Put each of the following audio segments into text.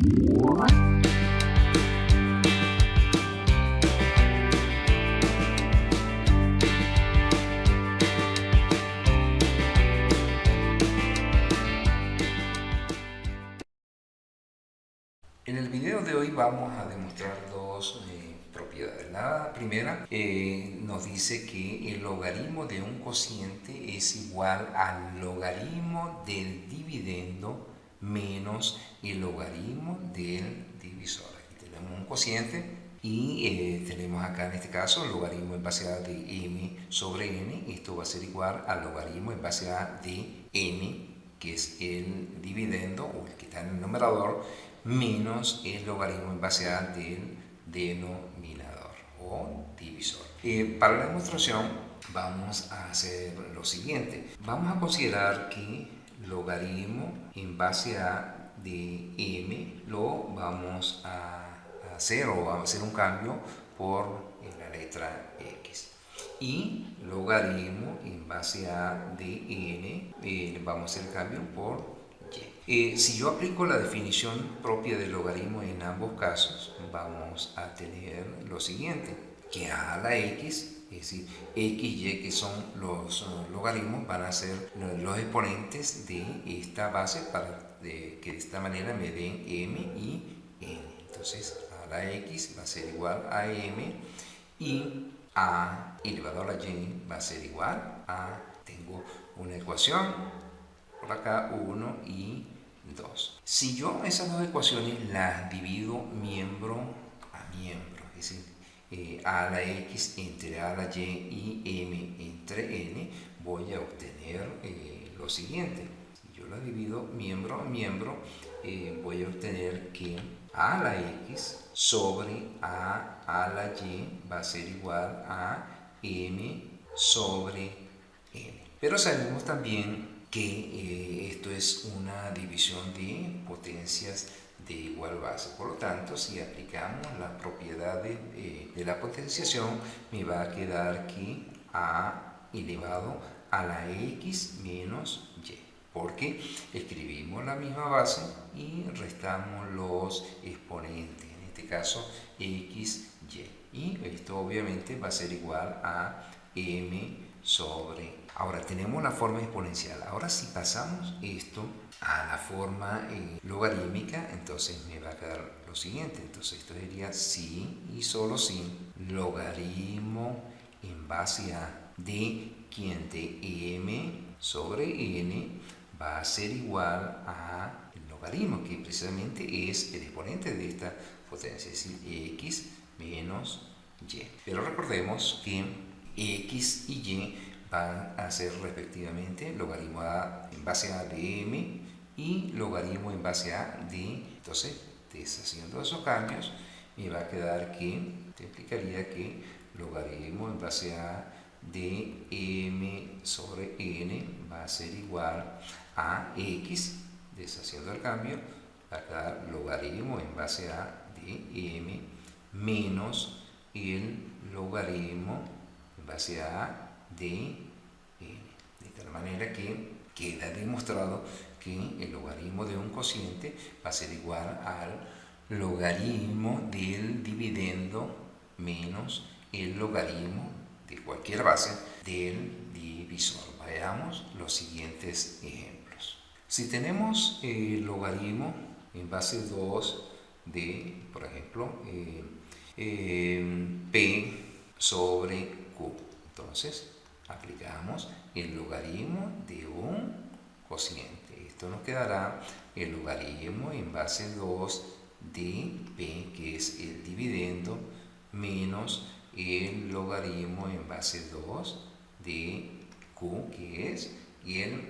En el video de hoy vamos a demostrar dos propiedades. La primera nos dice que el logaritmo de un cociente es igual al logaritmo del dividendo menos el logaritmo del divisor. Aquí tenemos un cociente y tenemos acá en este caso el logaritmo en base a de m sobre n. Esto va a ser igual al logaritmo en base a de n, que es el dividendo o el que está en el numerador, menos el logaritmo en base a del denominador o divisor. Para la demostración vamos a hacer lo siguiente. Vamos a considerar que logaritmo en base a de m lo vamos a hacer o vamos a hacer un cambio por la letra x. Y logaritmo en base a de n vamos a hacer el cambio por y. Si yo aplico la definición propia del logaritmo en ambos casos, vamos a tener lo siguiente, que a la x, es decir, x y que son los logaritmos, van a ser los exponentes de esta base para que de esta manera me den m y n. Entonces a la x va a ser igual a m y a elevado a la y va a ser igual a, tengo una ecuación por acá, 1 y 2. Si yo esas dos ecuaciones las divido miembro a miembro, es decir, a a la x entre a a la y y m entre n, voy a obtener lo siguiente. Si yo la divido miembro a miembro, voy a obtener que a la x sobre a la y va a ser igual a m sobre n. Pero sabemos también que esto es una división de potencias de igual base. Por lo tanto, si aplicamos las propiedades de la potenciación, me va a quedar que a elevado a la x menos y, porque escribimos la misma base y restamos los exponentes, en este caso x, y esto obviamente va a ser igual a m sobre. Ahora tenemos la forma exponencial. Ahora si pasamos esto a la forma logarítmica, entonces me va a quedar lo siguiente. Entonces esto sería si y solo si logaritmo en base a de quien de m sobre n va a ser igual a el logaritmo, que precisamente es el exponente de esta potencia, es decir, x menos y. Pero recordemos que x y y van a ser respectivamente logaritmo en base a de m y logaritmo en base a de. Entonces, deshaciendo esos cambios, me va a quedar que, te explicaría que logaritmo en base a de m sobre n va a ser igual a x, deshaciendo el cambio, va a quedar logaritmo en base a de m menos el logaritmo en base a de n. De tal manera que queda demostrado que el logaritmo de un cociente va a ser igual al logaritmo del dividendo menos el logaritmo de cualquier base del divisor. Veamos los siguientes ejemplos. Si tenemos el logaritmo en base 2 de, por ejemplo, p sobre q, entonces aplicamos el logaritmo de un cociente. Esto nos quedará el logaritmo en base 2 de p, que es el dividendo, menos el logaritmo en base 2 de q, que es el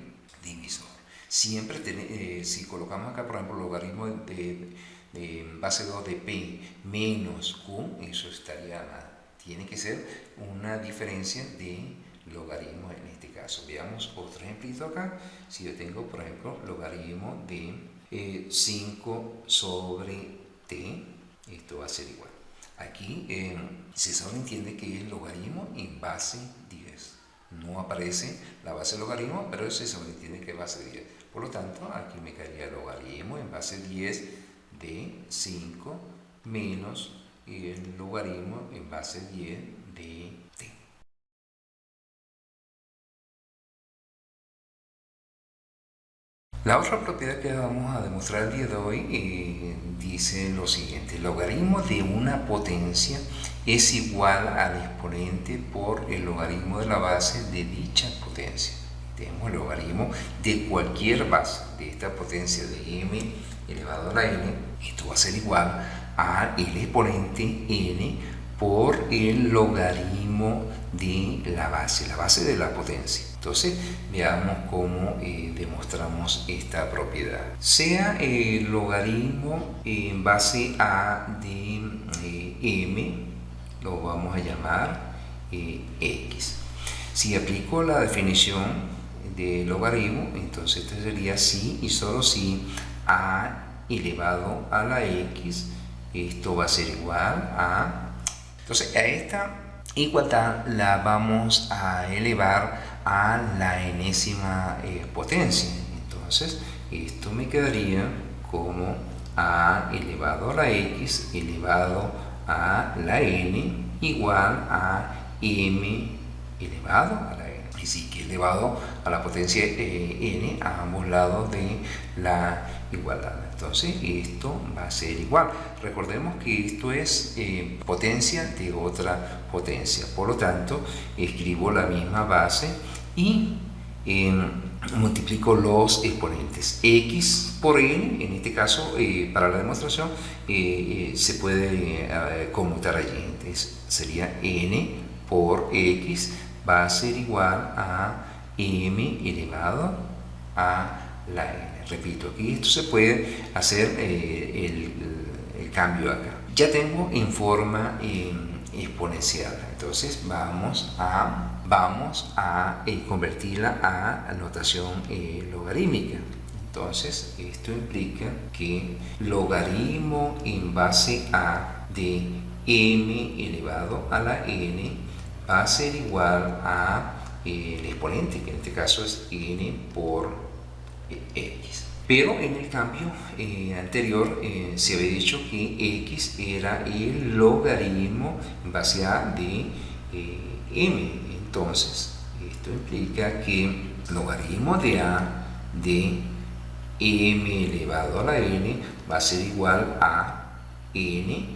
divisor. Siempre si colocamos acá, por ejemplo, logaritmo de base 2 de p menos q, eso estaría mal. Tiene que ser una diferencia de logaritmos en este caso. Veamos otro ejemplito acá. Si yo tengo, por ejemplo, logaritmo de 5 sobre t, esto va a ser igual. Aquí se sobreentiende que es logaritmo en base 10. No aparece la base logaritmo, pero se sobreentiende que es base 10. Por lo tanto, aquí me caería logaritmo en base 10 de 5 menos el logaritmo en base 10 de t. La otra propiedad que vamos a demostrar el día de hoy dice lo siguiente: el logaritmo de una potencia es igual al exponente por el logaritmo de la base de dicha potencia. Tenemos el logaritmo de cualquier base de esta potencia de m elevado a la n. Esto va a ser igual a el exponente n por el logaritmo de la base de la potencia. Entonces veamos cómo demostramos esta propiedad. Sea el logaritmo en base a de m, lo vamos a llamar x. Si aplico la definición de logaritmo, entonces este sería si y solo si a elevado a la x, esto va a ser igual a... Entonces a esta igualdad la vamos a elevar a la enésima potencia. Entonces esto me quedaría como a elevado a la x elevado a la n igual a m elevado a la n. Y sí, que elevado a la potencia n a ambos lados de la igualdad. Entonces esto va a ser igual. Recordemos que esto es potencia de otra potencia. Por lo tanto, escribo la misma base y multiplico los exponentes. X por n, en este caso, para la demostración, se puede conmutar allí. Entonces sería n por x va a ser igual a m elevado a la n. Repito, aquí esto se puede hacer el cambio acá. Ya tengo en forma exponencial, entonces vamos a convertirla a notación logarítmica. Entonces esto implica que logaritmo en base a de m elevado a la n va a ser igual a el exponente, que en este caso es n por x. Pero en el cambio anterior se había dicho que x era el logaritmo en base a de m. Entonces esto implica que logaritmo de a de m elevado a la n va a ser igual a n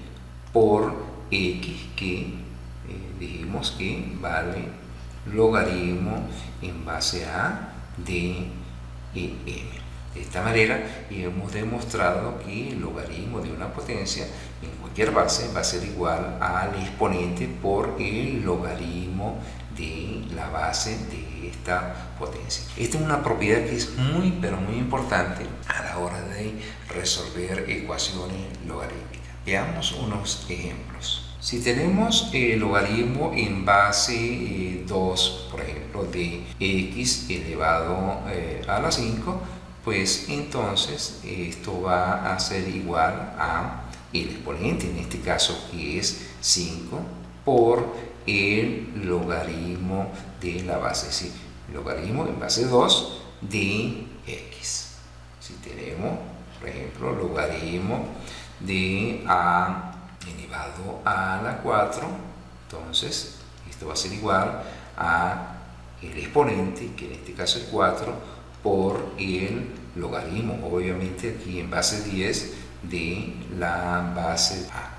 por x, que dijimos que vale logaritmo en base a de m. De esta manera hemos demostrado que el logaritmo de una potencia en cualquier base va a ser igual al exponente por el logaritmo de la base de esta potencia. Esta es una propiedad que es muy pero muy importante a la hora de resolver ecuaciones logarítmicas. Veamos unos ejemplos. Si tenemos el logaritmo en base 2, por ejemplo, de x elevado a la 5, pues entonces esto va a ser igual a el exponente, en este caso que es 5, por el logaritmo de la base, sí, logaritmo en base 2 de x. Si tenemos, por ejemplo, logaritmo de a elevado a la 4, entonces esto va a ser igual a el exponente, que en este caso es 4, por el logaritmo, obviamente aquí en base 10, de la base a.